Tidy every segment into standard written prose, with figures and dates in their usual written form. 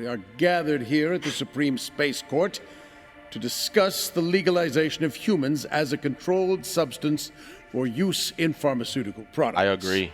we are gathered here at the Supreme Space Court to discuss the legalization of humans as a controlled substance for use in pharmaceutical products. I agree.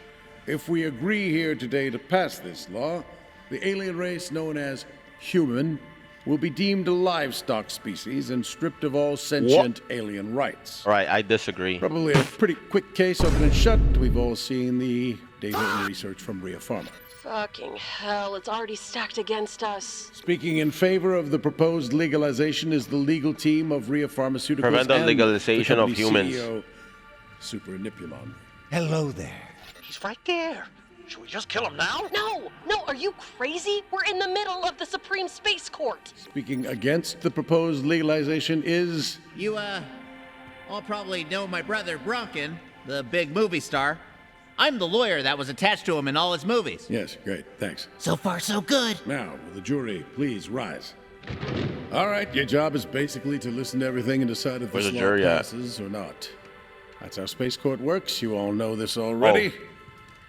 If we agree here today to pass this law, the alien race known as human will be deemed a livestock species and stripped of all sentient alien rights. All right, I disagree. Probably a pretty quick case, open and shut. We've all seen the data and research from Rhea Pharma. Fucking hell, it's already stacked against us. Speaking in favor of the proposed legalization is the legal team of Rhea Pharmaceuticals Prevent the and legalization the of company's humans. CEO, Super Nipulon. Hello there. He's right there. Should we just kill him now? No, are you crazy? We're in the middle of the Supreme Space Court. Speaking against the proposed legalization is... You, all probably know my brother Bronkin, the big movie star. I'm the lawyer that was attached to him in all his movies. Yes, great, thanks. So far, so good. Now, will the jury please rise? All right, your job is basically to listen to everything and decide if Where's this the law jury at? passes or not. That's how Space Court works. You all know this already. Oh.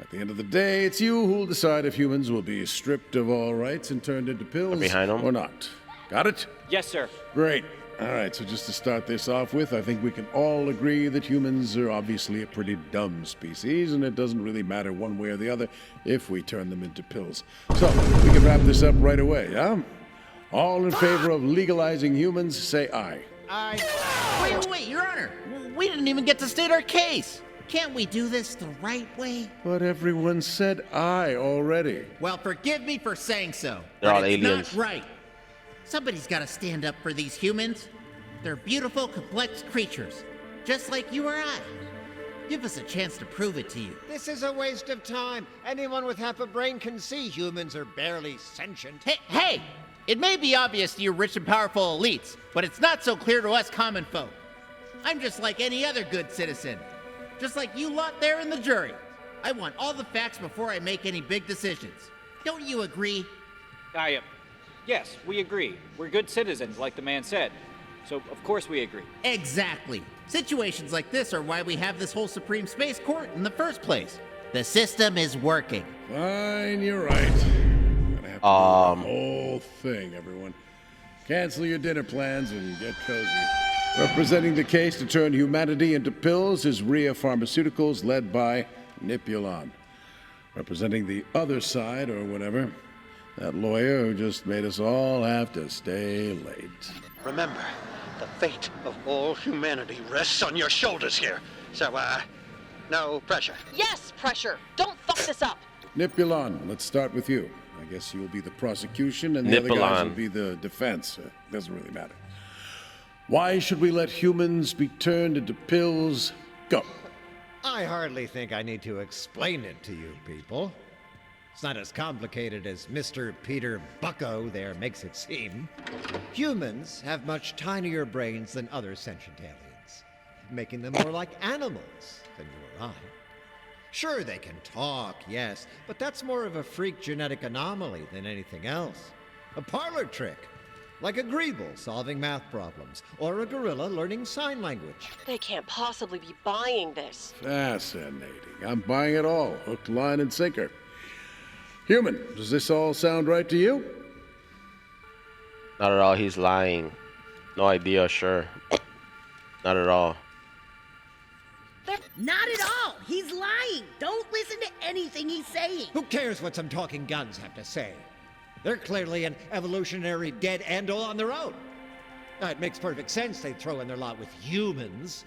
At the end of the day, it's you who will decide if humans will be stripped of all rights and turned into pills Behind 'em? or not. Got it? Yes, sir. Great. All right, so just to start this off with, I think we can all agree that humans are obviously a pretty dumb species, and it doesn't really matter one way or the other if we turn them into pills. So, we can wrap this up right away, yeah? All in favor of legalizing humans, say aye. Wait, Your Honor. We didn't even get to state our case. Can't we do this the right way? But everyone said aye already. Well, forgive me for saying so. They're but all it's aliens. not right. Somebody's got to stand up for these humans. They're beautiful, complex creatures, just like you or I. Give us a chance to prove it to you. This is a waste of time. Anyone with half a brain can see humans are barely sentient. Hey! It may be obvious to you rich and powerful elites, but it's not so clear to us common folk. I'm just like any other good citizen. Just like you lot there in the jury. I want all the facts before I make any big decisions. Don't you agree? Yes, we agree. We're good citizens, like the man said. So, of course we agree. Exactly. Situations like this are why we have this whole Supreme Space Court in the first place. The system is working. Fine, you're right. Gonna have to do the whole thing, everyone. Cancel your dinner plans and get cozy. Representing the case to turn humanity into pills is Rhea Pharmaceuticals, led by Nipulon. Representing the other side, or whatever, that lawyer who just made us all have to stay late. Remember, the fate of all humanity rests on your shoulders here. So, no pressure. Yes, pressure. Don't fuck this up. Nipulon, let's start with you. I guess you'll be the prosecution and the other guys Nipulon. will be the defense. Doesn't really matter. Why should we let humans be turned into pills? Go. I hardly think I need to explain it to you people. It's not as complicated as Mr. Peter Bucko there makes it seem. Humans have much tinier brains than other sentient aliens, making them more like animals than you or I. Sure, they can talk, yes, but that's more of a freak genetic anomaly than anything else. A parlor trick, like a Greeble solving math problems, or a gorilla learning sign language. They can't possibly be buying this. Fascinating. I'm buying it all, hook, line, and sinker. Human, does this all sound right to you? Not at all. He's lying. No idea, sure. Not at all. Not at all! He's lying! Don't listen to anything he's saying! Who cares what some talking guns have to say? They're clearly an evolutionary dead end all on their own. Now, it makes perfect sense they throw in their lot with humans.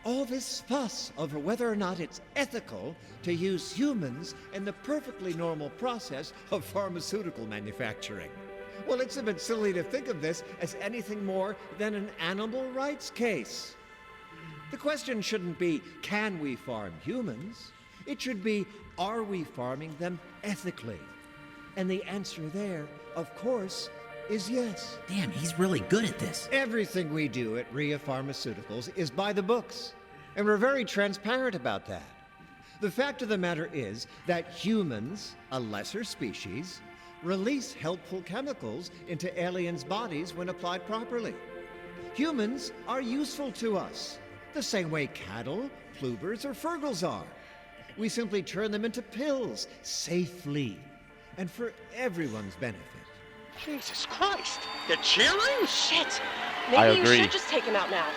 All this fuss over whether or not it's ethical to use humans in the perfectly normal process of pharmaceutical manufacturing. Well, it's a bit silly to think of this as anything more than an animal rights case. The question shouldn't be, can we farm humans? It should be, are we farming them ethically? And the answer there, of course, is yes. Damn, he's really good at this. Everything we do at Rhea Pharmaceuticals is by the books, and we're very transparent about that. The fact of the matter is that humans, a lesser species, release helpful chemicals into aliens' bodies when applied properly. Humans are useful to us, the same way cattle, plubers, or Fergals are. We simply turn them into pills, safely, and for everyone's benefit. Jesus Christ! They're cheering? Shit. I Maybe you agree. should just take him out now.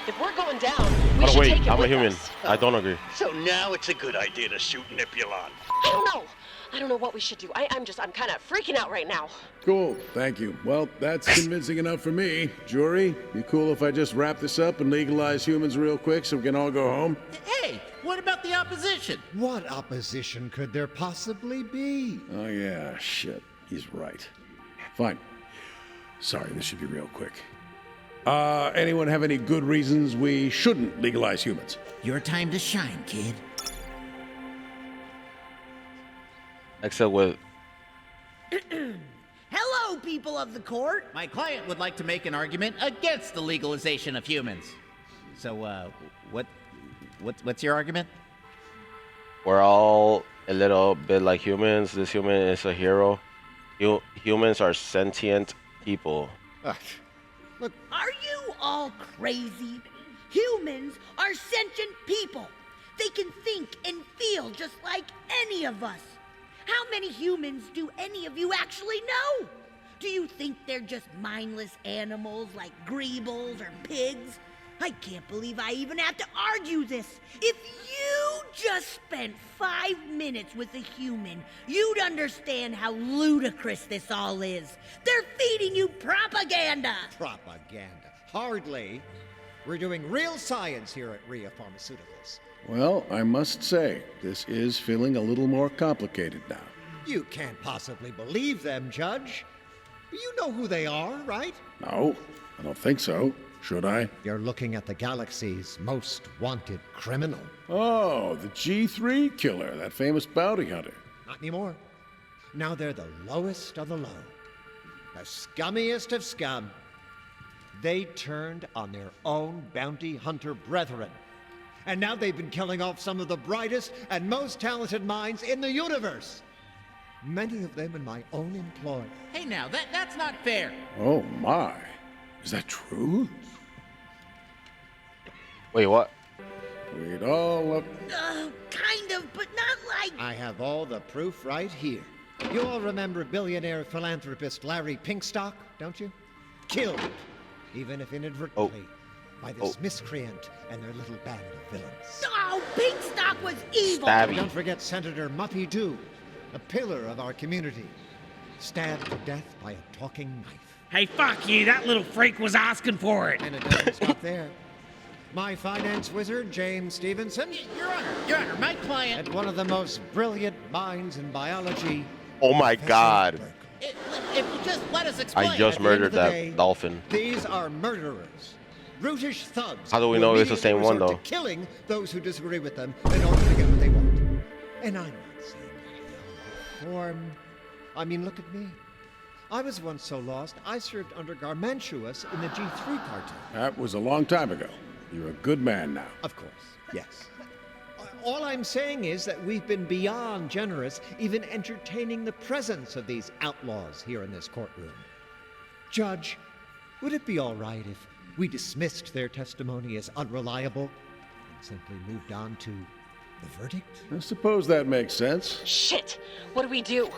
If we're going down, we Oh should wait, take him I'm a with human. us. I don't agree. So now it's a good idea to shoot Nipulon. I don't know. I don't know what we should do. I'm kind of freaking out right now. Cool, thank you. Well, that's convincing enough for me. Jury, you cool if I just wrap this up and legalize humans real quick so we can all go home? Hey, what about the opposition? What opposition could there possibly be? Oh, yeah, shit. He's right. Fine. Sorry, this should be real quick. Anyone have any good reasons we shouldn't legalize humans? Your time to shine, kid. Except with Hello, people of the court. My client would like to make an argument against the legalization of humans. So, what's your argument? we're all a little bit like humans. This human is a hero. Humans are sentient people. Look, Are you all crazy? Humans are sentient people. They can think and feel just like any of us. How many humans do any of you actually know? Do you think they're just mindless animals like greebles or pigs? I can't believe I even have to argue this. If you just spent 5 minutes with a human, you'd understand how ludicrous this all is. They're feeding you propaganda. propaganda. Hardly. We're doing real science here at Rhea Pharmaceuticals. Well, I must say, this is feeling a little more complicated now. You can't possibly believe them, Judge. You know who they are, right? No, I don't think so. Should I? You're looking at the galaxy's most wanted criminal. Oh, the G3 killer, that famous bounty hunter. Not anymore. Now they're the lowest of the low. The scummiest of scum. They turned on their own bounty hunter brethren. And now they've been killing off some of the brightest and most talented minds in the universe. Many of them in my own employ. Hey, now that's not fair. Oh my. Is that true? Wait, what? We'd all love... Kind of, but not like... I have all the proof right here. You all remember billionaire philanthropist Larry Pinkstock, don't you? Killed, even if inadvertently, by this miscreant and their little band of villains. Oh, Pinkstock was evil. Stabby. Don't forget Senator Muppy Doo, a pillar of our community, stabbed to death by a talking knife. Hey, fuck you, that little freak was asking for it. And it doesn't stop there. My finance wizard, James Stevenson, Your Honor, my client. and one of the most brilliant minds in biology. Oh my Professor God. Burkle. If you just let us explain. I just At the end murdered of the that day, dolphin. These are murderers. Brutish thugs. How do we who know it's the immediately same one, resort though? to killing those who disagree with them in order to get what they want. And I'm not saying that they all form. I mean, look at me. I was once so lost, I served under Garmantuous in the G3 cartel. That was a long time ago. You're a good man now. Of course, yes. All I'm saying is that we've been beyond generous, even entertaining the presence of these outlaws here in this courtroom. Judge, would it be all right if we dismissed their testimony as unreliable and simply moved on to the verdict? I suppose that makes sense. Shit. What do we do?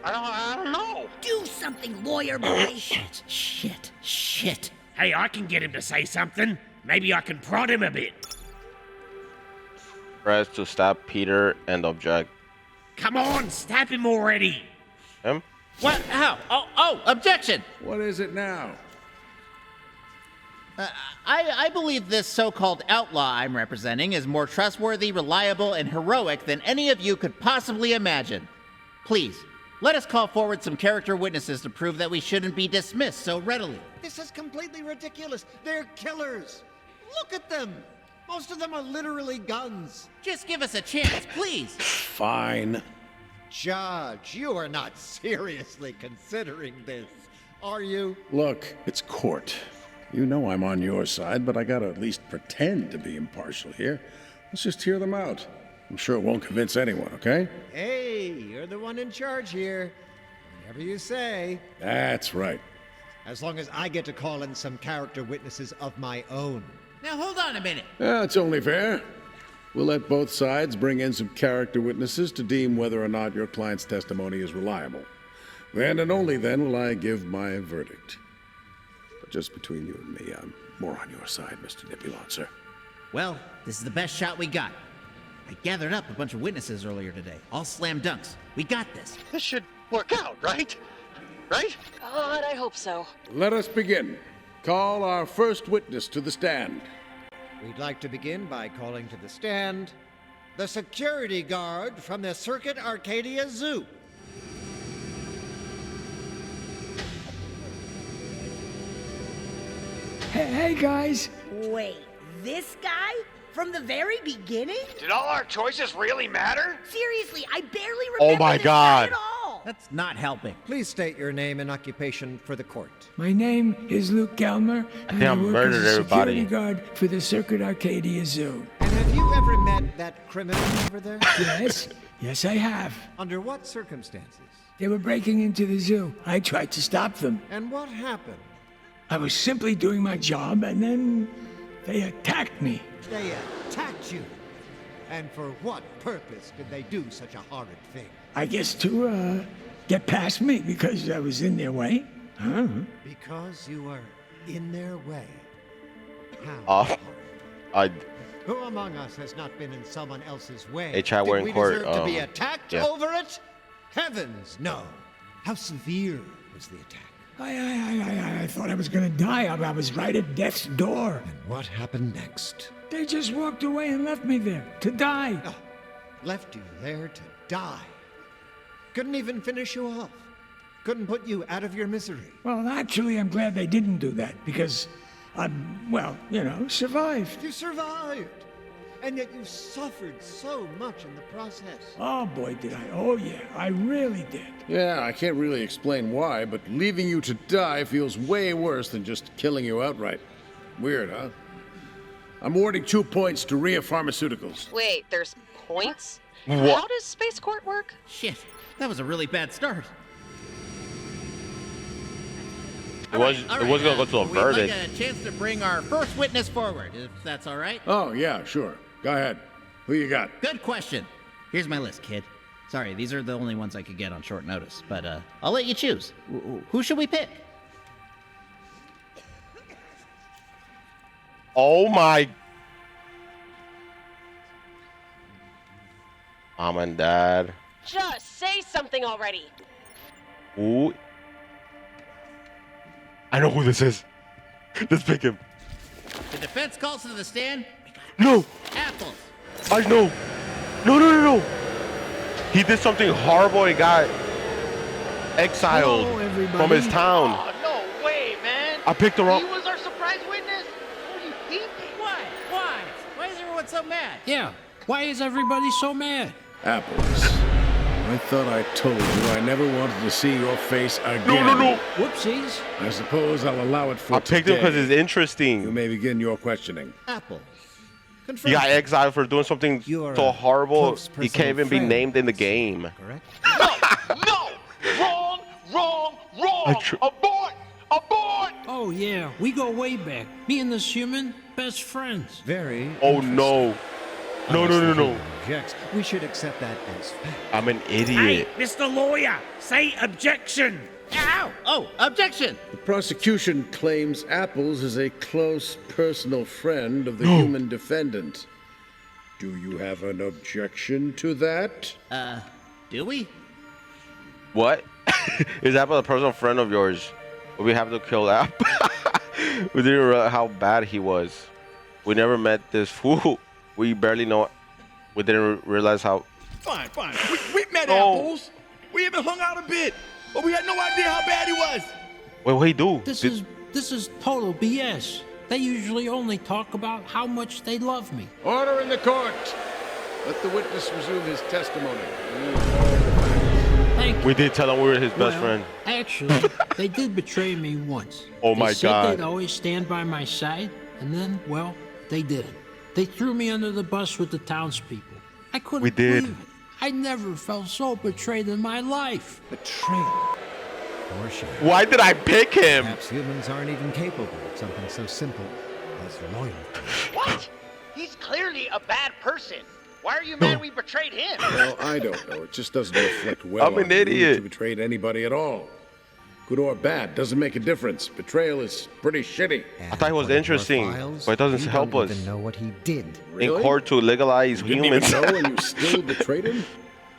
I don't know. Do something, lawyer boy. Shit. Hey, I can get him to say something. Maybe I can prod him a bit. Press to stab Peter and object. Come on, stab him already. Him? What? How? Oh, objection. What is it now? I believe this so-called outlaw I'm representing is more trustworthy, reliable, and heroic than any of you could possibly imagine. Please, let us call forward some character witnesses to prove that we shouldn't be dismissed so readily. This is completely ridiculous. They're killers. Look at them. Most of them are literally guns. Just give us a chance, please. Fine. Judge, you are not seriously considering this, are you? Look, it's court. You know I'm on your side, but I gotta at least pretend to be impartial here. Let's just hear them out. I'm sure it won't convince anyone, okay? Hey, you're the one in charge here. Whatever you say. That's right. As long as I get to call in some character witnesses of my own. Now hold on a minute. It's only fair. We'll let both sides bring in some character witnesses to deem whether or not your client's testimony is reliable. Then and only then will I give my verdict. But just between you and me, I'm more on your side, Mr. Nipulon, sir. Well, this is the best shot we got. I gathered up a bunch of witnesses earlier today, all slam dunks. We got this. This should work out, right? Right? God, I hope so. Let us begin. Call our first witness to the stand. We'd like to begin by calling to the stand the security guard from the Circuit Arcadia Zoo. Hey, guys. Wait, this guy? From the very beginning? Did all our choices really matter? Seriously, I barely Oh remember my this guy God. at all. That's not helping. Please state your name and occupation for the court. My name is Luke Gelmer, and think I I work as murdered a everybody. security guard for the Circuit Arcadia Zoo. And have you ever met that criminal over there? Yes, yes, I have. Under what circumstances? They were breaking into the zoo. I tried to stop them. And what happened? I was simply doing my job, and then they attacked me. They attacked you. And for what purpose did they do such a horrid thing? I guess to get past me because I was in their way. Huh? Because you were in their way. How? Uh, I Who among us has not been in someone else's way? Hey, Chad, Did we're in we court, deserve to be attacked yeah. over it? Heavens, no. How severe was the attack? I thought I was gonna die. I was right at death's door. And what happened next? They just walked away and left me there to die. Oh, left you there to die. Couldn't even finish you off. Couldn't put you out of your misery. Well, actually, I'm glad they didn't do that because well, survived. You survived. And yet you suffered so much in the process. Oh, boy, did I. Oh, yeah, I really did. Yeah, I can't really explain why, but leaving you to die feels way worse than just killing you outright. Weird, huh? I'm awarding 2 points to Rhea Pharmaceuticals. Wait, there's points? What? How does Space Court work? Shit, that was a really bad start. It was gonna go to a we'd verdict. like a chance to bring our first witness forward, if that's all right. Oh, yeah, sure. Go ahead. Who you got? Good question. Here's my list, kid. Sorry, these are the only ones I could get on short notice, but I'll let you choose. Who should we pick? Oh my. Mom and Dad. Just say something already. Ooh. I know who this is. Let's pick him. The defense calls to the stand. No. Apples. I know. No. He did something horrible. He got exiled Hello, everybody. from his town. Oh, no way, man. I picked the wrong. He was our surprise witness? What do you think? Why? Why is everyone so mad? Yeah, why is everybody so mad? Apples. I thought I told you I never wanted to see your face again. No. Whoopsies. I suppose I'll allow it for I picked him because today. it's interesting. You may begin your questioning. Apples. He Confirm. got exiled for doing something You're so a horrible. close He can't personal even be friend, named in the game. Correct? No! Wrong! Abort! Oh, yeah, we go way back. Me and this human, best friends. Very. Oh no. No. Objects. We should accept that as fact. I'm an Hey, idiot. Mr. Lawyer, say objection! Ow! Oh, objection! The prosecution claims Apples is a close personal friend of the human defendant. Do you have an objection to that? Do we? What? Is Apple a personal friend of yours? Would we have to kill Apple? We didn't realize how bad he was. We never met this fool. We barely know. We didn't realize how. Fine. We met No. Apples. We even hung out a bit, but we had no idea how bad he was. Wait, what he do? This is total BS. They usually only talk about how much they love me. Order in the court. Let the witness resume his testimony. Thank you. We did tell him we were his best Well, friend. Actually, they did betray me once. Oh my They said God. they'd always stand by my side, and then, well, they didn't. They threw me under the bus with the townspeople. I couldn't We did. believe it. I never felt so betrayed in my life. Betrayal. For sure. Why did I pick him? Perhaps humans aren't even capable of something so simple as loyalty. What? He's clearly a bad person. Why are you mad we betrayed him? Well, I don't know. It just doesn't reflect well I'm on an you idiot. to betrayed anybody at all. Good or bad, doesn't make a difference. Betrayal is pretty shitty. I thought it was interesting, but it doesn't help us. Even know what he did. Really? In court to legalize You didn't humans. even know and you still betrayed him?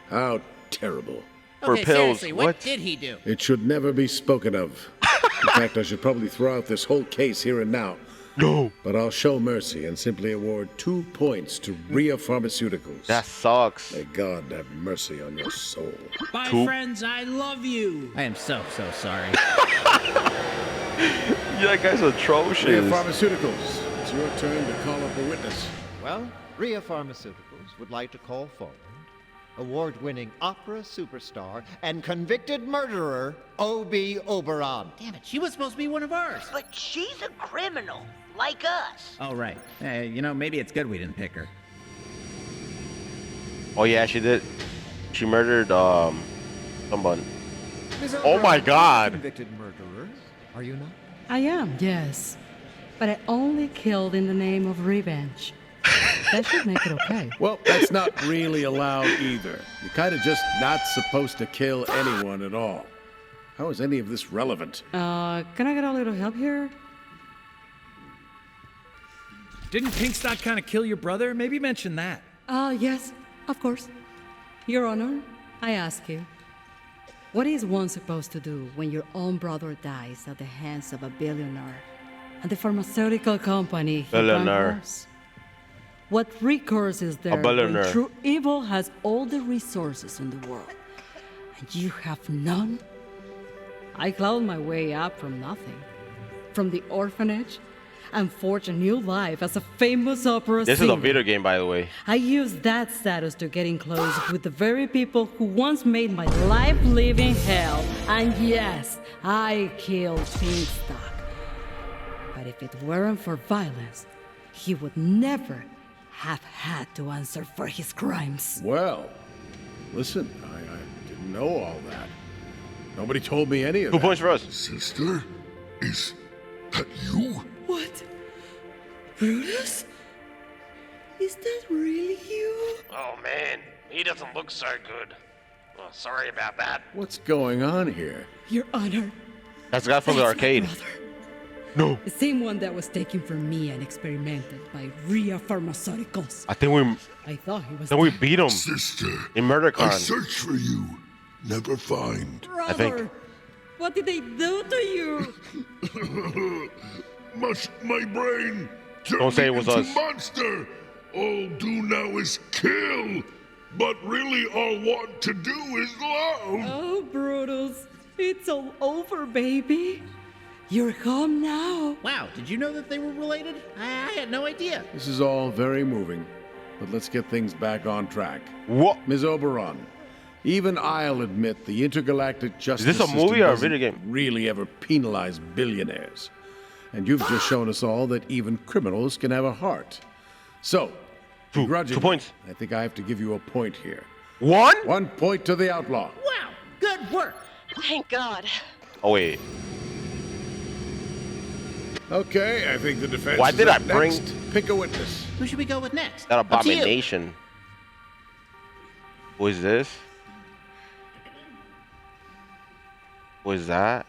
How terrible. For Okay, pills. seriously, what did he do? It should never be spoken of. In fact, I should probably throw out this whole case here and now. No. But I'll show mercy and simply award 2 points to Rhea Pharmaceuticals. That sucks. May God have mercy on your soul. Bye, Cool. friends. I love you. I am so sorry. Yeah, that guy's Rhea atrocious. Pharmaceuticals, it's your turn to call up a witness. Well, Rhea Pharmaceuticals would like to call forward award-winning opera superstar and convicted murderer O.B. Oberon. Damn it, she was supposed to be one of ours. But she's a criminal, like us. Oh, right. You know, maybe it's good we didn't pick her. Oh yeah, she did. She murdered someone. Ms. Oh my Oberon, God. Convicted murderer, are you not? I am, yes. But I only killed in the name of revenge. That should make it okay. Well, that's not really allowed either. You're kind of just not supposed to kill anyone at all. How is any of this relevant? Can I get a little help here? Didn't Pinkstock kind of kill your brother? Maybe mention that. Yes, of course. Your Honor, I ask you, what is one supposed to do when your own brother dies at the hands of a billionaire and the pharmaceutical company he Billionaire. bankers? What recourse is there when billionaire. true evil has all the resources in the world and you have none? I clawed my way up from nothing, from the orphanage, and forged a new life as a famous opera This singer. is a video game, by the way. I used that status to get in close with the very people who once made my life living hell. And yes, I killed Pinkstock. But if it weren't for violence, he would never have had to answer for his crimes. Well, listen, I didn't know all that. Nobody told me any of 2 that. points for us. Sister, is that you? What? Brutus? Is that really you? Oh man, he doesn't look so good. Oh, sorry about that. What's going on here? Your Honor. That's the guy from the That's my arcade. brother. No. The same one that was taken from me and experimented by Rhea Pharmaceuticals. I think we I thought he was then we dead. beat him Sister, in I MurderCon. search for you, never find. I think. Brother, what did they do to you? Must my brain turn Don't say it me was into us. monster. All do now is kill, but really all want to do is love. Oh, Brutus, it's all over, baby. You're home now. Wow, did you know that they were related? I had no idea. This is all very moving, but let's get things back on track. What? Ms. Oberon, even I'll admit the intergalactic justice this a system movie or a doesn't video game? really ever penalize billionaires. And you've just shown us all that even criminals can have a heart. So, begrudgingly, 2 points. I think I have to give you a point here. 1? 1 point to the outlaw. Wow, good work. Thank God. Oh wait. Okay, I think the defense Why is did up I bring- next. Pick a witness. Who should we go with next? That Up to you. abomination. Who is this? Who is that?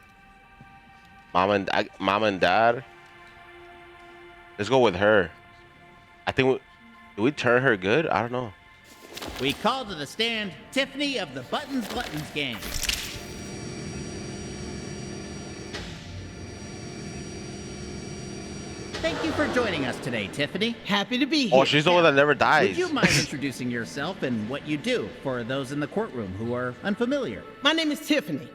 Mom and dad. Let's go with her. I think did we turn her good? I don't know. We call to the stand Tiffany of the Buttons Gluttons gang. Thank you for joining us today, Tiffany. Happy to be here. Oh, she's the one that never Would dies. you mind introducing yourself and what you do for those in the courtroom who are unfamiliar? My name is Tiffany.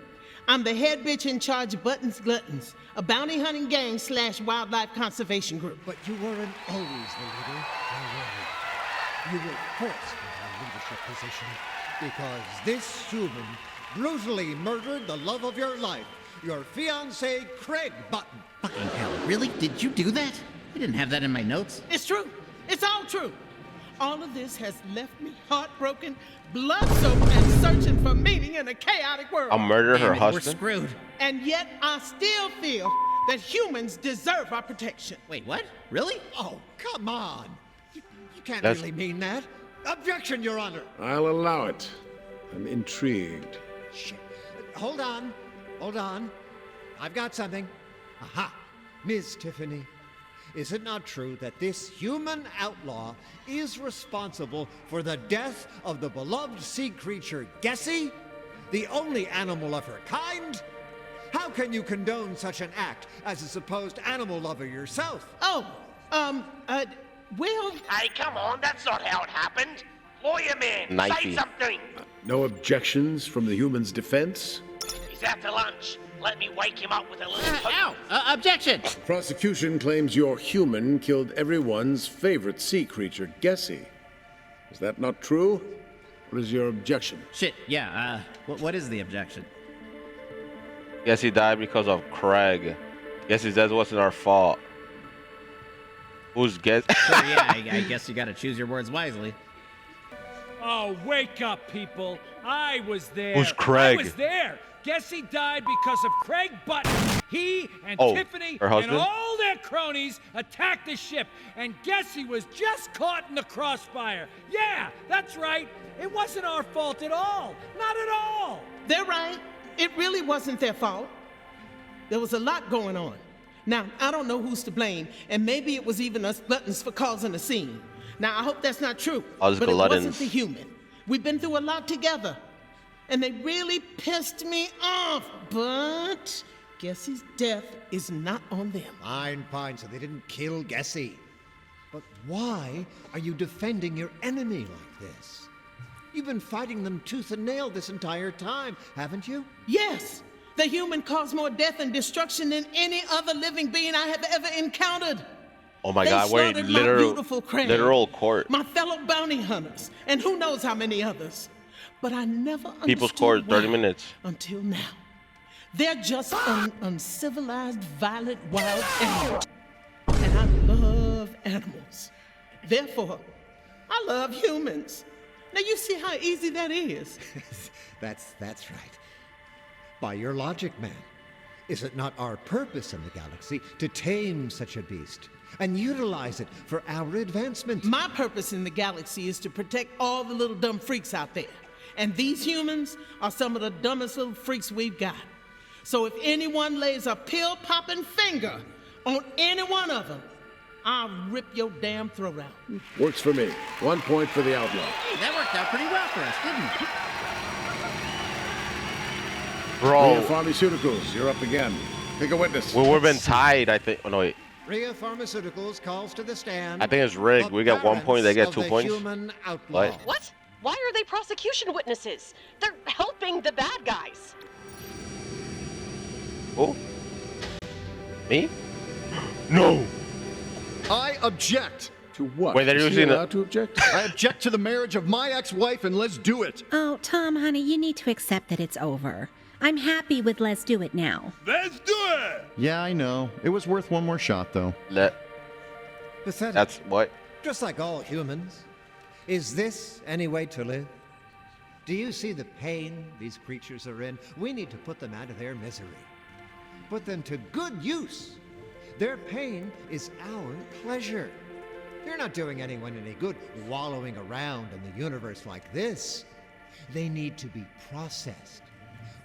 I'm the head bitch in charge of Buttons Gluttons, a bounty hunting gang / wildlife conservation group. But you weren't always the leader, were you? You were forced into a leadership position because this human brutally murdered the love of your life, your fiancé, Craig Button. Fucking hell, really? Did you do that? I didn't have that in my notes. It's true. It's all true. All of this has left me heartbroken, blood-soaked, and searching for meaning in a chaotic world. I'll murder her Damn it, husband. We're screwed. And yet I still feel that humans deserve our protection. Wait, what? Really? Oh, come on. You can't That's- really mean that. Objection, Your Honor. I'll allow it. I'm intrigued. Shit. Hold on. Hold on. I've got something. Aha. Ms. Tiffany, is it not true that this human outlaw is responsible for the death of the beloved sea creature Gessie, the only animal of her kind? How can you condone such an act as a supposed animal lover yourself? Well... Hey, come on, that's not how it happened. Lawyer man, Knifey. say something. No objections from the human's defense? He's out to lunch. Let me wake him up with a little... Ow! Objection! The prosecution claims your human killed everyone's favorite sea creature, Gessie. Is that not true? What is your objection? Shit, yeah, what is the objection? Guess he died because of Craig. Guess his death wasn't our fault. Who's guess? Sure, yeah, I guess you gotta choose your words wisely. Oh, wake up, people. I was there. Who's Craig? I was there. Guess he died because of Craig Button. He and Tiffany her and husband? all their cronies attacked the ship, and Gessie was just caught in the crossfire. Yeah, that's right. It wasn't our fault at all. Not at all. They're right. It really wasn't their fault. There was a lot going on. Now, I don't know who's to blame, and maybe it was even us gluttons for causing a scene. Now, I hope that's not true, Us but it gluttons. wasn't the human. We've been through a lot together, and they really pissed me off, but Gessie's death is not on them. Fine, so they didn't kill Gessie. But why are you defending your enemy like this? You've been fighting them tooth and nail this entire time, haven't you? Yes, the human caused more death and destruction than any other living being I have ever encountered. Oh my They God, we're in slaughtered my beautiful Craig, literal court. my fellow bounty hunters, and who knows how many others. But I never understood People's court, 30 why minutes. until now. They're just an uncivilized, violent, wild animal. And I love animals. Therefore, I love humans. Now you see how easy that is. That's right. By your logic, man, is it not our purpose in the galaxy to tame such a beast and utilize it for our advancement? My purpose in the galaxy is to protect all the little dumb freaks out there. And these humans are some of the dumbest little freaks we've got. So if anyone lays a pill-popping finger on any one of them, I'll rip your damn throat out. Works for me. 1 point for the outlaw. Hey, that worked out pretty well for us, didn't it? Bro. Ria Pharmaceuticals, you're up again. Pick a witness. We've been tied, I think. Oh, no, wait. Ria Pharmaceuticals calls to the stand. I think it's rigged. We got 1 point, they get 2 points. What? What? Why are they prosecution witnesses? They're helping the bad guys. Who? Me? No. I object. To what? Wait, they're Is he using allowed to object? I object to the marriage of my ex-wife, and let's do it. Oh, Tom, honey, you need to accept that it's over. I'm happy with let's do it now. Let's do it! Yeah, I know. It was worth one more shot, though. Pathetic. That's what? Just like all humans. Is this any way to live? Do you see the pain these creatures are in? We need to put them out of their misery. Put them to good use. Their pain is our pleasure. They're not doing anyone any good wallowing around in the universe like this. They need to be processed.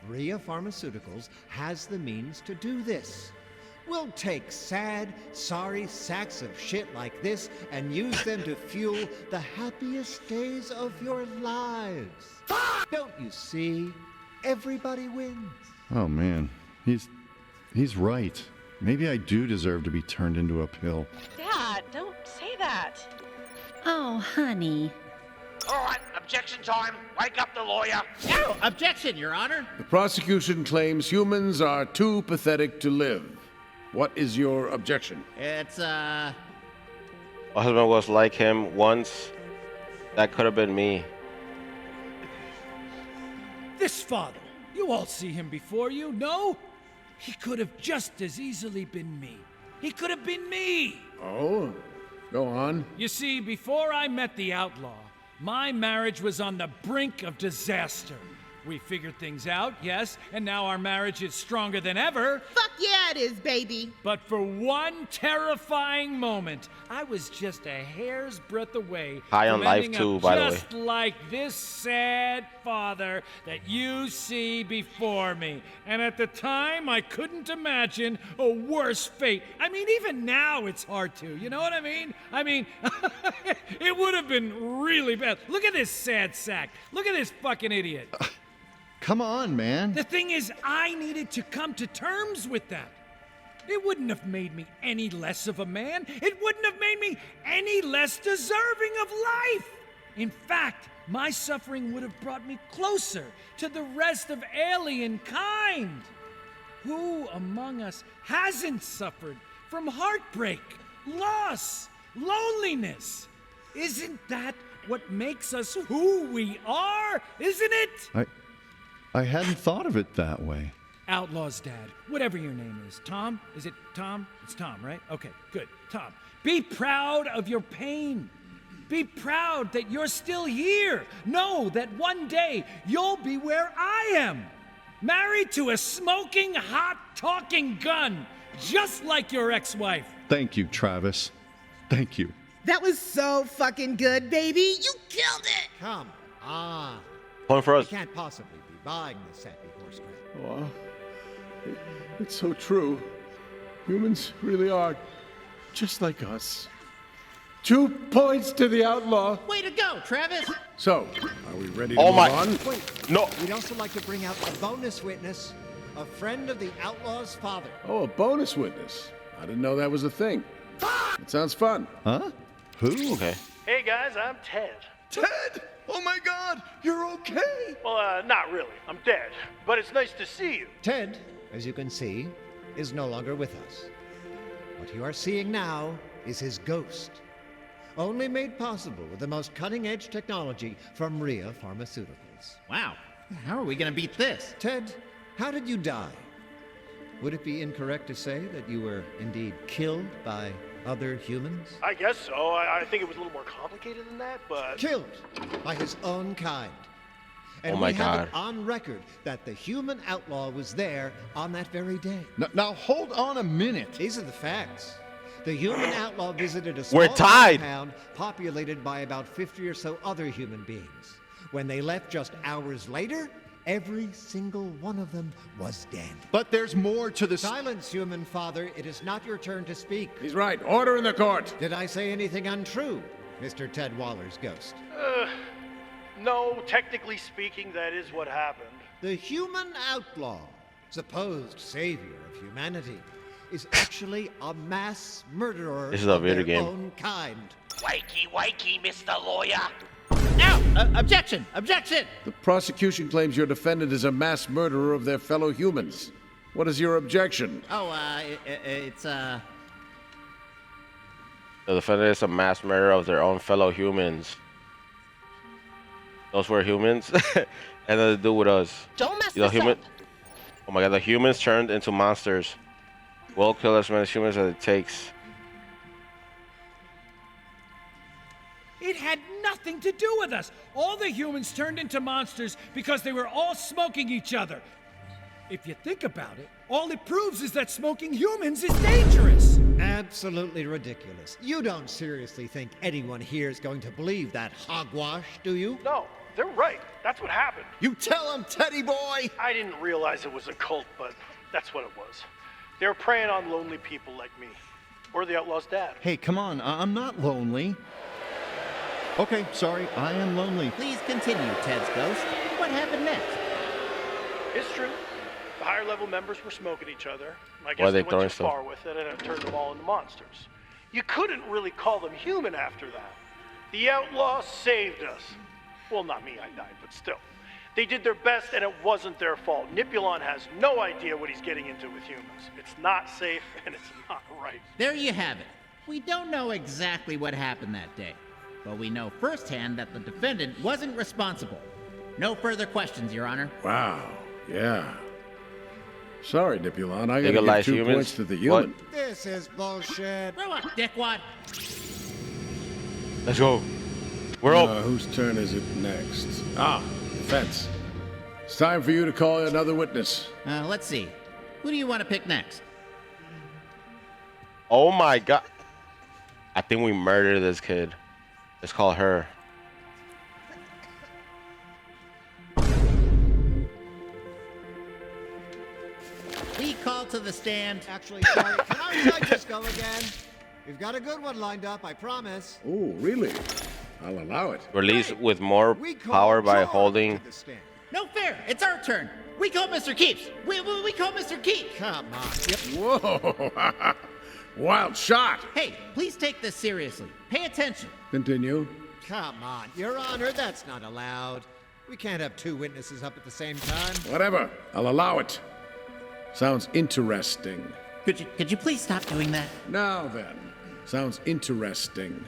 Ria Pharmaceuticals has the means to do this. We'll take sad, sorry sacks of shit like this and use them to fuel the happiest days of your lives. Don't you see? Everybody wins. Oh, man. He's right. Maybe I do deserve to be turned into a pill. Dad, don't say that. Oh, honey. All right, objection time. Wake up the lawyer. No, objection, Your Honor. The prosecution claims humans are too pathetic to live. What is your objection? It's, My husband was like him once. That could have been me. This father, you all see him before you, no? He could have just as easily been me. He could have been me. Oh? Go on. You see, before I met the outlaw, my marriage was on the brink of disaster. We figured things out, yes, and now our marriage is stronger than ever. Fuck Yeah, it is, baby. But for one terrifying moment, I was just a hair's breadth away High on from life ending too, up by the way. just like this sad father that you see before me. And at the time, I couldn't imagine a worse fate. I mean, even now it's hard to. You know what I mean? I mean, it would have been really bad. Look at this sad sack. Look at this fucking idiot. Come on, man. The thing is, I needed to come to terms with that. It wouldn't have made me any less of a man. It wouldn't have made me any less deserving of life. In fact, my suffering would have brought me closer to the rest of alien kind. Who among us hasn't suffered from heartbreak, loss, loneliness? Isn't that what makes us who we are? Isn't it? I hadn't thought of it that way. Outlaw's dad, whatever your name is. Tom? Is it Tom? It's Tom, right? Okay, good. Tom. Be proud of your pain. Be proud that you're still here. Know that one day you'll be where I am. Married to a smoking, hot, talking gun, just like your ex-wife. Thank you, Travis. Thank you. That was so fucking good, baby. You killed it. Come on. Point for You us. can't possibly be buying this happy horse crap. Oh, it's so true. Humans really are just like us. 2 points to the outlaw. Way to go, Travis. So, are we ready to Oh move my- on? Wait. No. We'd also like to bring out a bonus witness, a friend of the outlaw's father. Oh, a bonus witness. I didn't know that was a thing. It sounds fun. Huh? Who? Okay. Hey guys, I'm Ted. Ted! Oh my God, you're okay. Well, not really. I'm dead. But it's nice to see you. Ted, as you can see, is no longer with us. What you are seeing now is his ghost, only made possible with the most cutting-edge technology from Rhea Pharmaceuticals. Wow. How are we gonna beat this? Ted, how did you die? Would it be incorrect to say that you were indeed killed by other humans? I guess so. I think it was a little more complicated than that, but... Killed by his own kind. And Oh my we have God. it on record that the human outlaw was there on that very day. Now hold on a minute. These are the facts. The human outlaw visited a We're small tied. town populated by about 50 or so other human beings. When they left just hours later, every single one of them was dead. But there's more to this. Silence, human father. It is not your turn to speak. He's right. Order in the court. Did I say anything untrue, Mr. Ted Waller's ghost? No, technically speaking, that is what happened. The human outlaw, supposed savior of humanity, is actually a mass murderer This is a of video their game. own kind. Wakey, Mr. Lawyer. Now, objection! Objection! The prosecution claims your defendant is a mass murderer of their fellow humans. What is your objection? Oh, it's, The defendant is a mass murderer of their own fellow humans. Those were humans, and nothing to do with us. Don't mess The this human. up. Oh my God! The humans turned into monsters. We'll kill as many humans as it takes. It had nothing to do with us. All the humans turned into monsters because they were all smoking each other. If you think about it, all it proves is that smoking humans is dangerous. Absolutely ridiculous. You don't seriously think anyone here is going to believe that hogwash, do you? No, they're right. That's what happened. You tell him, Teddy boy. I didn't realize it was a cult, but that's what it was. They were preying on lonely people like me. Or the outlaw's dad. Hey, come on. I'm not lonely. Okay, sorry. I am lonely. please continue, Ted's ghost. What happened next? It's true. The higher level members were smoking each other. I Why guess are they they went throwing too stuff? far with it and it turned them all into monsters. You couldn't really call them human after that. The outlaw saved us. Well, not me, I died, but still. They did their best and it wasn't their fault. Nipulon has no idea what he's getting into with humans. It's not safe and it's not right. There you have it. We don't know exactly what happened that day, but we know firsthand that the defendant wasn't responsible. No further questions, Your Honor. Wow. Yeah. Sorry, Nipulon. I gotta give Legalize 2 humans? points to the What? human. This is bullshit. Grow up, dickwad. Let's go. We're up. Whose turn is it next? Defense. It's time for you to call another witness. Let's see. Who do you want to pick next? Oh my god. I think we murdered this kid. Let's call her. We call to the stand. Actually, sorry, can I just go again? We've got a good one lined up, I promise. Oh, really? I'll allow it. Release with more power by holding. No fair. It's our turn. We call Mr. Keeps. We call Mr. Keeps. Come on. Whoa! Wild shot. Hey, please take this seriously. Pay attention. Continue. Come on, Your Honor, that's not allowed. We can't have two witnesses up at the same time. Whatever. I'll allow it. Sounds interesting. Could you please stop doing that? Now then. Sounds interesting.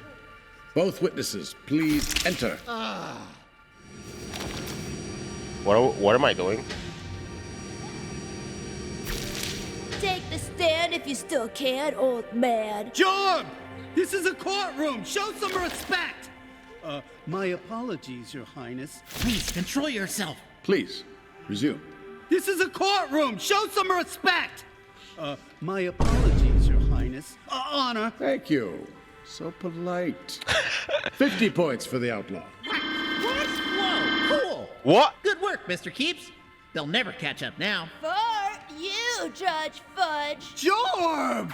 Both witnesses, please enter. What am I doing? Take the stand if you still can, old man. Jorb! This is a courtroom! Show some respect! My apologies, Your Highness. Please, control yourself. Please, resume. This is a courtroom! Show some respect! My apologies, Your Highness. Honor. Thank you. So polite. 50 points for the outlaw. What? Whoa, cool. What? Good work, Mr. Keeps. They'll never catch up now. For you, Judge Fudge. Jorb!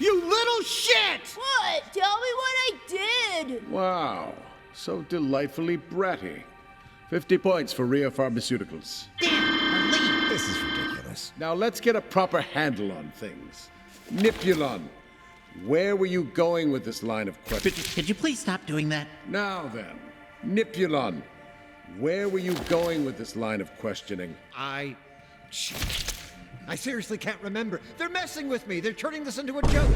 You little shit! What? Tell me what I did. Wow. So delightfully bratty. 50 points for Rhea Pharmaceuticals. Damn, our lead. This is ridiculous. Now let's get a proper handle on things. Nipulon. Where were you going with this line of questioning? Could you please stop doing that? Now then, Nipulon. Where were you going with this line of questioning? I seriously can't remember. They're messing with me. They're turning this into a joke.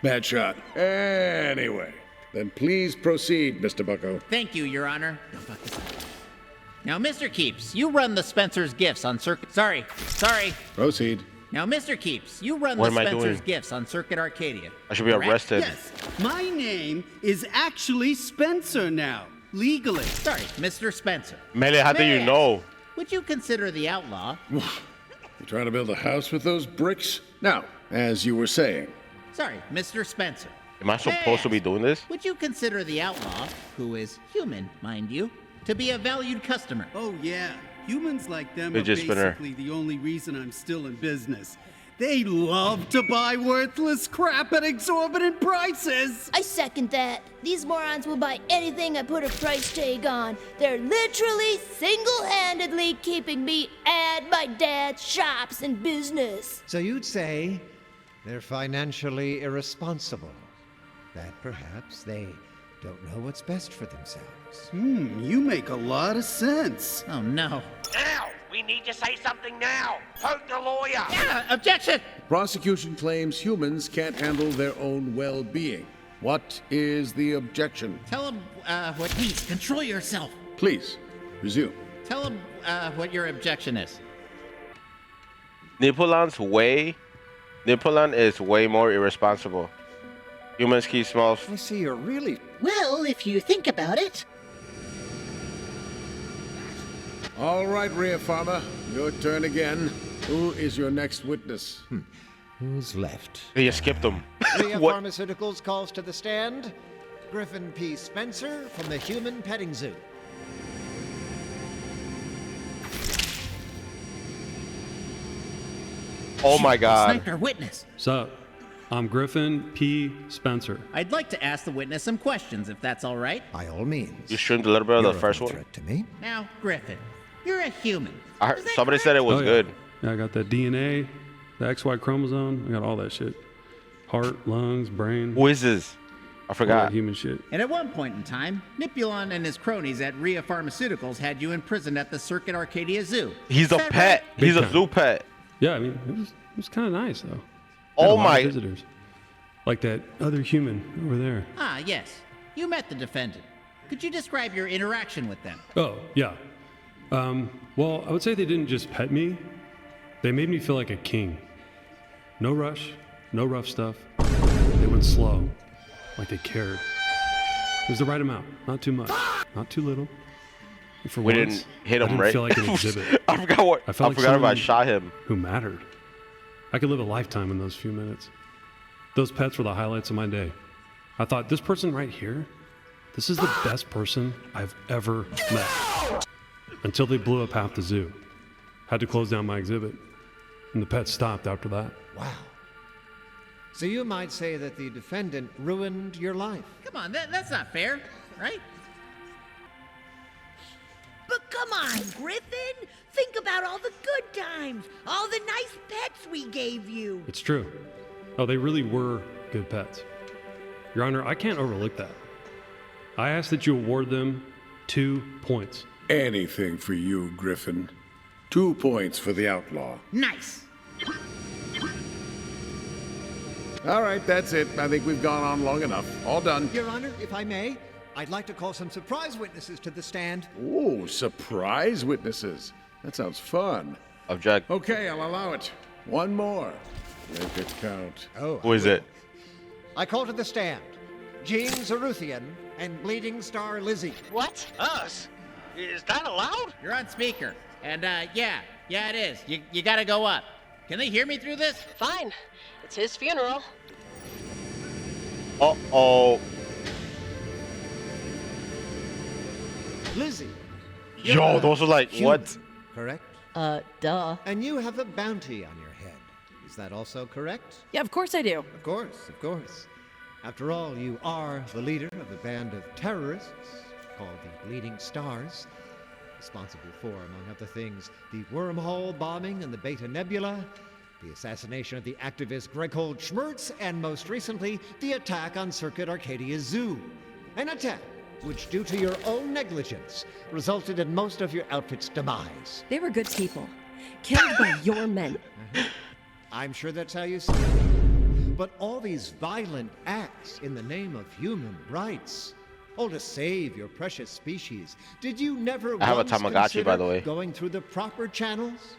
Bad shot. Anyway, then please proceed, Mr. Bucko. Thank you, Your Honor. Don't fuck this up. Now, Mr. Keeps, you run the Spencer's Gifts on Circuit... Sorry. Proceed. Now, Mr. Keeps, you run What the am I Spencer's doing? Gifts on Circuit Arcadia. I should be arrested. Yes, my name is actually Spencer now, legally. Sorry, Mr. Spencer. Mele, how do you know? Would you consider the outlaw? You trying to build a house with those bricks? Now, as you were saying. Sorry, Mr. Spencer. Am I supposed to be doing this? Would you consider the outlaw, who is human, mind you, to be a valued customer? Oh, yeah. Humans like them are Fidget spinner. basically the only reason I'm still in business. They love to buy worthless crap at exorbitant prices. I second that. These morons will buy anything I put a price tag on. They're literally single-handedly keeping me and my dad's shops in business. So you'd say they're financially irresponsible. That perhaps they don't know what's best for themselves. You make a lot of sense. Oh, no. Now! We need to say something now! Poke the lawyer! Yeah, objection! Prosecution claims humans can't handle their own well-being. What is the objection? Tell him what... Please, control yourself. Please, resume. Tell him what your objection is. Nipulon is way more irresponsible. Humans keep small. I see you're really... Well, if you think about it. All right, Rhea Pharma, your turn again. Who is your next witness? Who's left? They just skipped them. Rhea What? Pharmaceuticals calls to the stand Griffin P. Spencer from the Human Petting Zoo. Oh my god. Sniped our witness. Sup? I'm Griffin P. Spencer. I'd like to ask the witness some questions, if that's all right. By all means. You streamed a little bit of the first one? To me. Now, Griffin, you're a human. I heard, somebody said it was Oh, yeah. good. Yeah, I got that DNA, the XY chromosome. I got all that shit. Heart, lungs, brain. Whizzes. I All forgot. that human shit. And at one point in time, Nipulon and his cronies at Rhea Pharmaceuticals had you imprisoned at the Circuit Arcadia Zoo. He's a Is that pet. right? He's a Big time. zoo pet. Yeah, I mean, it was kind of nice though. Oh Had a lot of my- visitors. Like that other human over there. Ah, yes. You met the defendant. Could you describe your interaction with them? Oh, yeah. Well, I would say they didn't just pet me. They made me feel like a king. No rush, no rough stuff. They went slow, like they cared. It was the right amount, not too much, not too little. And for We once, didn't hit I him, didn't right? feel like an exhibit. I forgot what. I felt like forgot if I someone shot him. Who mattered. I could live a lifetime in those few minutes. Those pets were the highlights of my day. I thought, this person right here, this is the best person I've ever met. Until they blew up half the zoo. Had to close down my exhibit. And the pets stopped after that. Wow. So you might say that the defendant ruined your life. Come on, that's not fair, right? But come on, Griffin. Think about all the good times, all the nice pets we gave you. It's true. Oh, they really were good pets. Your Honor, I can't overlook that. I ask that you award them 2 points. Anything for you, Griffin. 2 points for the outlaw. Nice. All right, that's it. I think we've gone on long enough. All done. Your Honor, if I may, I'd like to call some surprise witnesses to the stand. Ooh, surprise witnesses. That sounds fun. Object. Okay, I'll allow it. One more. Make it count. Oh, Who is it? I call to the stand Gene Zaruthian and Bleeding Star Lizzie. What? Us? Is that allowed? You're on speaker. And, yeah, it is. You gotta go up. Can they hear me through this? Fine. It's his funeral. Uh-oh. Lizzie. Yo, those are like, human, what? Correct? Duh. And you have a bounty on your head. Is that also correct? Yeah, of course I do. Of course, of course. After all, you are the leader of a band of terrorists called the Bleeding Stars, responsible for, among other things, the wormhole bombing in the Beta Nebula, the assassination of the activist Greghold Schmertz, and most recently, the attack on Circuit Arcadia Zoo. An attack which, due to your own negligence, resulted in most of your outfit's demise. They were good people. Killed by your men. I'm sure that's how you see it. But all these violent acts in the name of human rights, all to save your precious species, did you never I have a once Tamagotchi, consider by the way. going through the proper channels?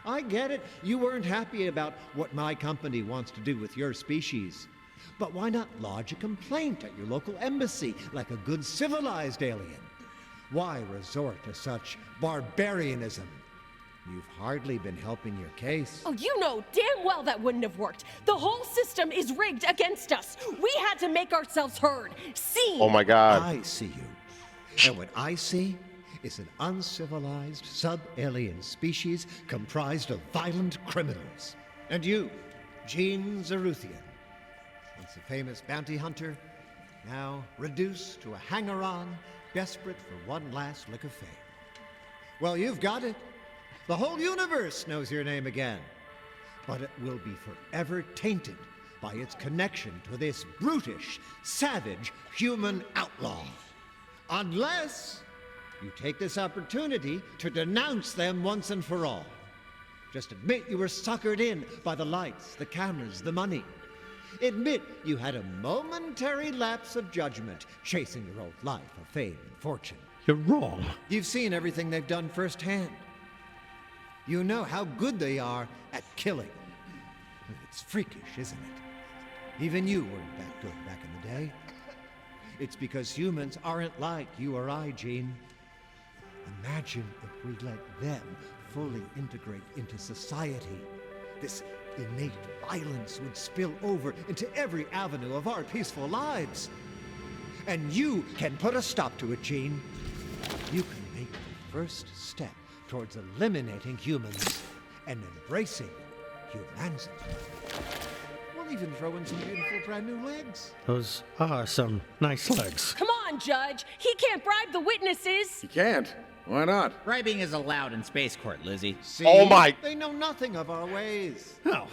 I get it. You weren't happy about what my company wants to do with your species. But why not lodge a complaint at your local embassy like a good civilized alien? Why resort to such barbarianism? You've hardly been helping your case. Oh, you know damn well that wouldn't have worked. The whole system is rigged against us. We had to make ourselves heard, seen. Oh my God. I see you. And what I see is an uncivilized sub-alien species comprised of violent criminals. And you, Gene Zaruthian, once a famous bounty hunter, now reduced to a hanger-on, desperate for one last lick of fame. Well, you've got it. The whole universe knows your name again. But it will be forever tainted by its connection to this brutish, savage human outlaw. Unless you take this opportunity to denounce them once and for all. Just admit you were suckered in by the lights, the cameras, the money. Admit you had a momentary lapse of judgment chasing your old life of fame and fortune. You're wrong. You've seen everything they've done firsthand. You know how good they are at killing. It's freakish, isn't it? Even you weren't that good back in the day. It's because humans aren't like you or I, Gene. Imagine if we let them fully integrate into society. This innate violence would spill over into every avenue of our peaceful lives. And you can put a stop to it, Gene. You can make the first step towards eliminating humans and embracing humanity. We'll even throw in some beautiful brand new legs. Those are some nice legs. Come on, Judge. He can't bribe the witnesses. You can't. Why not? Bribing is allowed in Space Court, Lizzie. See? Oh my- They know nothing of our ways. Oh,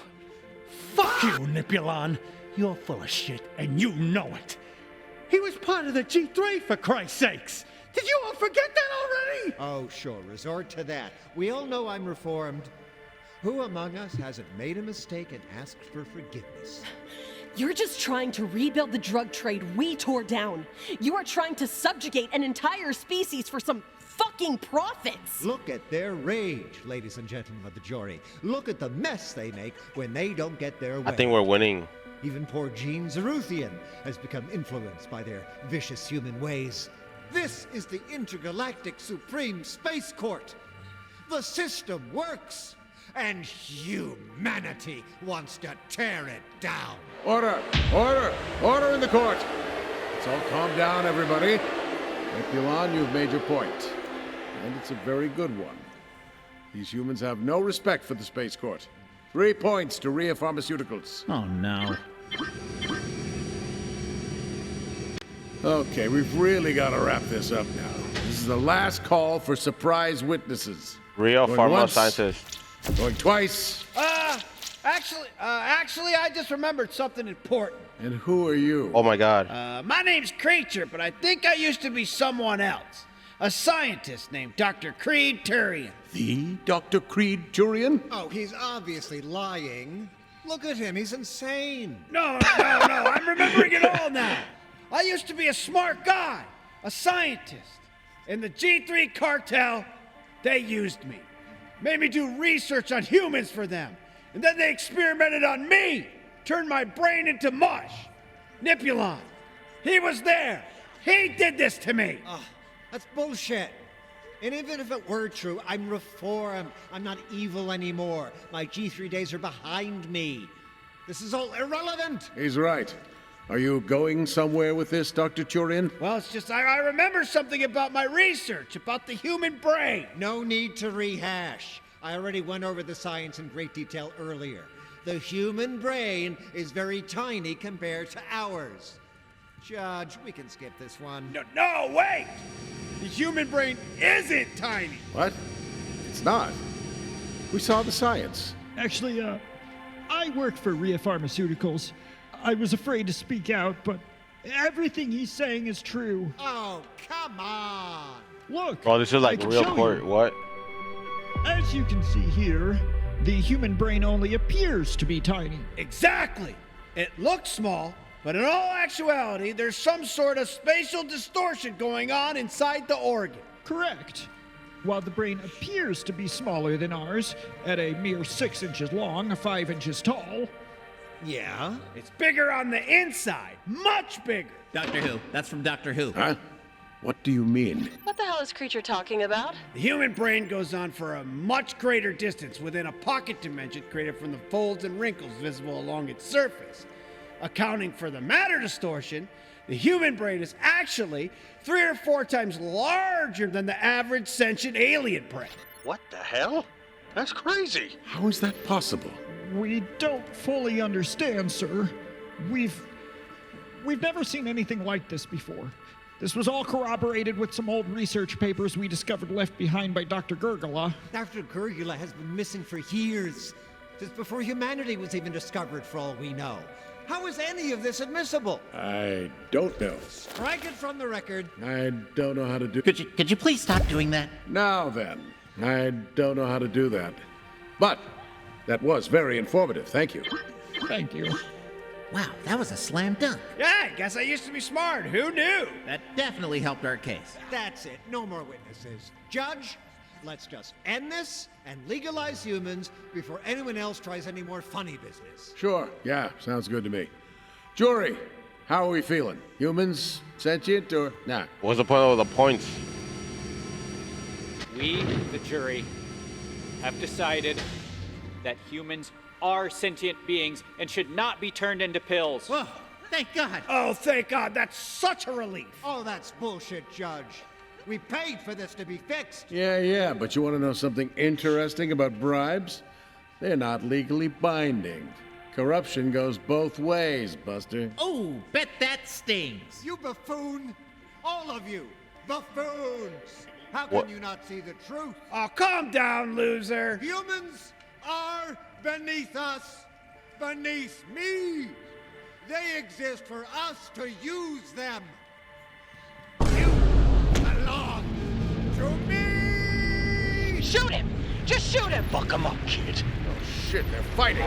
fuck you, Nipulon. You're full of shit, and you know it. He was part of the G3, for Christ's sakes. Did you all forget that already? Oh, sure, resort to that. We all know I'm reformed. Who among us hasn't made a mistake and asked for forgiveness? You're just trying to rebuild the drug trade we tore down. You are trying to subjugate an entire species for some fucking profits. Look at their rage, ladies and gentlemen of the jury. Look at the mess they make when they don't get their way. I think we're winning. Even poor Gene Zaruthian has become influenced by their vicious human ways. This is the Intergalactic Supreme Space Court. The system works. and humanity wants to tear it down. Order! Order! Order in the court! Let's all calm down, everybody. Nepulon, you've made your point. And it's a very good one. These humans have no respect for the Space Court. 3 points to Rhea Pharmaceuticals. Oh, no. Okay, we've really got to wrap this up now. This is the last call for surprise witnesses. Real Going pharma once, scientist. Going twice. Actually, I just remembered something important. And who are you? Oh my God. My name's Creature, but I think I used to be someone else. A scientist named Dr. Creed Turian. The Dr. Creed Turian? Oh, he's obviously lying. Look at him, he's insane. No, I'm remembering it all now. I used to be a smart guy, a scientist. In the G3 cartel, they used me. Made me do research on humans for them. And then they experimented on me. Turned my brain into mush. Nepulon. He was there. He did this to me. That's bullshit. And even if it were true, I'm reformed. I'm not evil anymore. My G3 days are behind me. This is all irrelevant. He's right. Are you going somewhere with this, Dr. Turian? Well, it's just I remember something about my research, about the human brain. No need to rehash. I already went over the science in great detail earlier. The human brain is very tiny compared to ours. Judge, we can skip this one. No, wait! The human brain isn't tiny. What? It's not. We saw the science. Actually, I work for Rhea Pharmaceuticals. I was afraid to speak out, but everything he's saying is true. Oh, come on! Look! Bro, this is like I can real show court. you. What? As you can see here, the human brain only appears to be tiny. Exactly! It looks small, but in all actuality, there's some sort of spatial distortion going on inside the organ. Correct. While the brain appears to be smaller than ours, at a mere 6 inches long, 5 inches tall. Yeah? It's bigger on the inside, much bigger. Doctor Who. That's from Doctor Who. Huh? What do you mean? What the hell is Creature talking about? The human brain goes on for a much greater distance within a pocket dimension created from the folds and wrinkles visible along its surface. Accounting for the matter distortion, the human brain is actually 3 or 4 times larger than the average sentient alien brain. What the hell? That's crazy. How is that possible? We don't fully understand, sir. We've never seen anything like this before. This was all corroborated with some old research papers we discovered left behind by Dr. Gurgula. Dr. Gurgula has been missing for years, since before humanity was even discovered, for all we know. How is any of this admissible? I don't know. Strike it from the record. I don't know how to do... Could you please stop doing that? Now then, I don't know how to do that. But that was very informative. Thank you. Thank you. Wow, that was a slam dunk. Yeah, I guess I used to be smart. Who knew? That definitely helped our case. That's it. No more witnesses. Judge, let's just end this and legalize humans before anyone else tries any more funny business. Sure. Yeah, sounds good to me. Jury, how are we feeling? Humans, sentient, or nah? What's the point of the points? We, the jury, have decided that humans are sentient beings and should not be turned into pills. Whoa, thank God. Oh, thank God. That's such a relief. Oh, that's bullshit, Judge. We paid for this to be fixed. Yeah, but you want to know something interesting about bribes? They're not legally binding. Corruption goes both ways, Buster. Oh, bet that stings. You buffoon! All of you, buffoons! How What? can you not see the truth? Oh, calm down, loser. Humans are beneath us, beneath me. They exist for us to use them. You belong to me! Shoot him! Just shoot him! Fuck him up, kid. Oh shit, they're fighting.